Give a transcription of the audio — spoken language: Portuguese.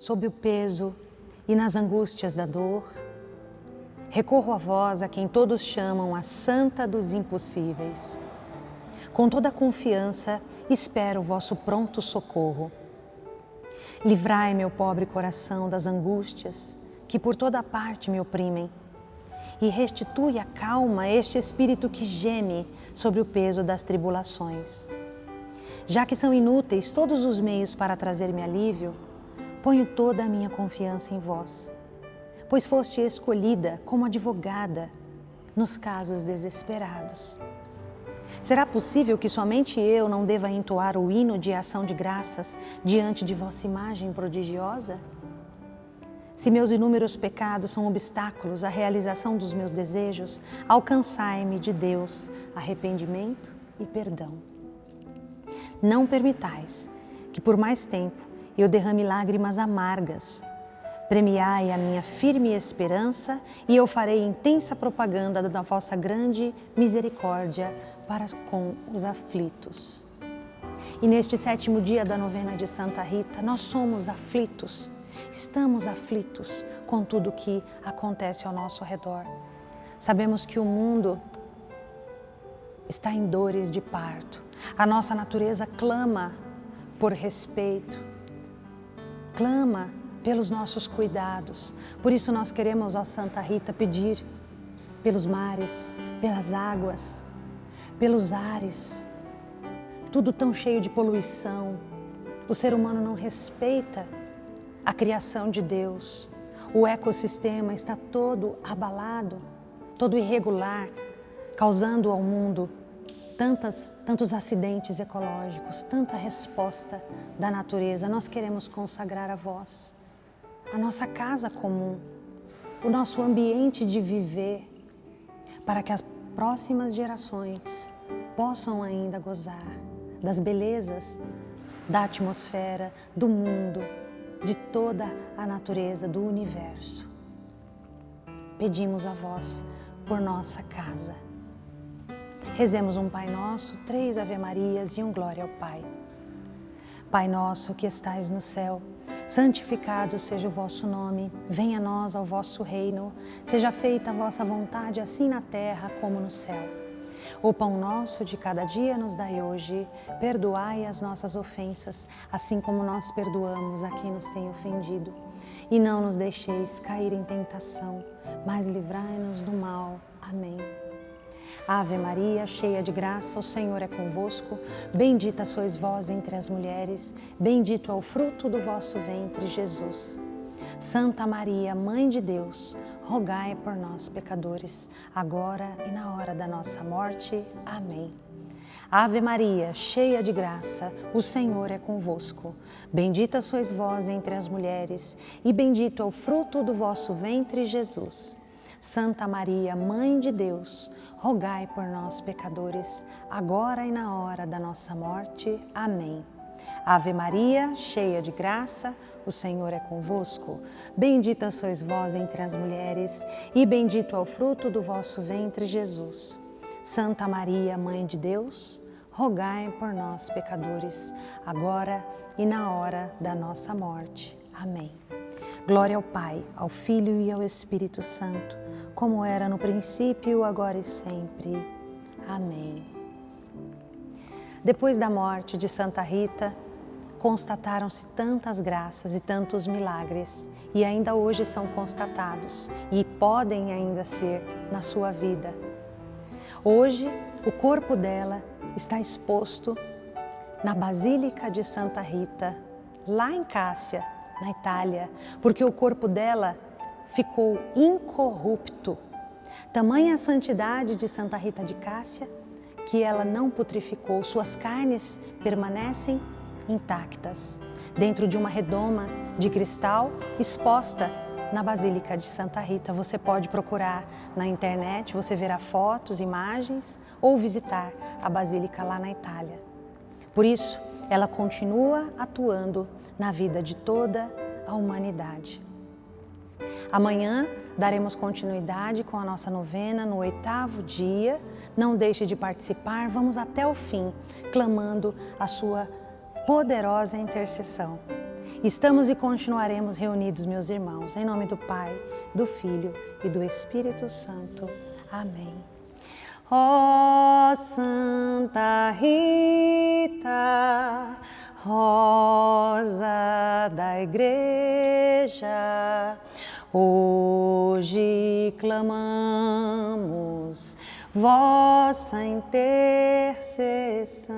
sob o peso e nas angústias da dor, recorro a vós, a quem todos chamam a Santa dos Impossíveis. Com toda a confiança, espero o vosso pronto socorro. Livrai meu pobre coração das angústias que por toda parte me oprimem e restitui a calma a este espírito que geme sobre o peso das tribulações. Já que são inúteis todos os meios para trazer-me alívio, ponho toda a minha confiança em vós, pois foste escolhida como advogada nos casos desesperados. Será possível que somente eu não deva entoar o hino de ação de graças diante de vossa imagem prodigiosa? Se meus inúmeros pecados são obstáculos à realização dos meus desejos, alcançai-me de Deus arrependimento e perdão. Não permitais que por mais tempo eu derrame lágrimas amargas. Premiai a minha firme esperança e eu farei intensa propaganda da vossa grande misericórdia para com os aflitos. E neste 7º dia da novena de Santa Rita, nós somos aflitos, estamos aflitos com tudo que acontece ao nosso redor. Sabemos que o mundo está em dores de parto. A nossa natureza clama por respeito, clama pelos nossos cuidados. Por isso nós queremos, ó Santa Rita, pedir pelos mares, pelas águas, pelos ares, tudo tão cheio de poluição. O ser humano não respeita a criação de Deus. O ecossistema está todo abalado, todo irregular, causando ao mundo tantos acidentes ecológicos, tanta resposta da natureza. Nós queremos consagrar a vós a nossa casa comum, o nosso ambiente de viver, para que as próximas gerações possam ainda gozar das belezas da atmosfera, do mundo, de toda a natureza, do universo. Pedimos a vós por nossa casa. Rezemos um Pai Nosso, 3 Ave Marias e um Glória ao Pai. Pai nosso que estais no céu, santificado seja o vosso nome, venha a nós o vosso reino, seja feita a vossa vontade, assim na terra como no céu. O pão nosso de cada dia nos dai hoje, perdoai as nossas ofensas, assim como nós perdoamos a quem nos tem ofendido. E não nos deixeis cair em tentação, mas livrai-nos do mal. Amém. Ave Maria, cheia de graça, o Senhor é convosco. Bendita sois vós entre as mulheres, bendito é o fruto do vosso ventre, Jesus. Santa Maria, Mãe de Deus, rogai por nós, pecadores, agora e na hora da nossa morte. Amém. Ave Maria, cheia de graça, o Senhor é convosco. Bendita sois vós entre as mulheres, e bendito é o fruto do vosso ventre, Jesus. Santa Maria, Mãe de Deus, rogai por nós, pecadores, agora e na hora da nossa morte. Amém. Ave Maria, cheia de graça, o Senhor é convosco. Bendita sois vós entre as mulheres, e bendito é o fruto do vosso ventre, Jesus. Santa Maria, Mãe de Deus, rogai por nós, pecadores, agora e na hora da nossa morte. Amém. Glória ao Pai, ao Filho e ao Espírito Santo, como era no princípio, agora e sempre. Amém. Depois da morte de Santa Rita, constataram-se tantas graças e tantos milagres, e ainda hoje são constatados e podem ainda ser na sua vida. Hoje, o corpo dela está exposto na Basílica de Santa Rita, lá em Cássia, na Itália, porque o corpo dela ficou incorrupto. Tamanha a santidade de Santa Rita de Cássia que ela não putrificou, suas carnes permanecem intactas, dentro de uma redoma de cristal exposta na Basílica de Santa Rita. Você pode procurar na internet, você verá fotos, imagens ou visitar a Basílica lá na Itália. Por isso, ela continua atuando na vida de toda a humanidade. Amanhã daremos continuidade com a nossa novena no 8º dia. Não deixe de participar, vamos até o fim, clamando a sua poderosa intercessão. Estamos e continuaremos reunidos, meus irmãos, em nome do Pai, do Filho e do Espírito Santo. Amém. Ó Santa Rita, Rosa da Igreja, hoje clamamos vossa intercessão.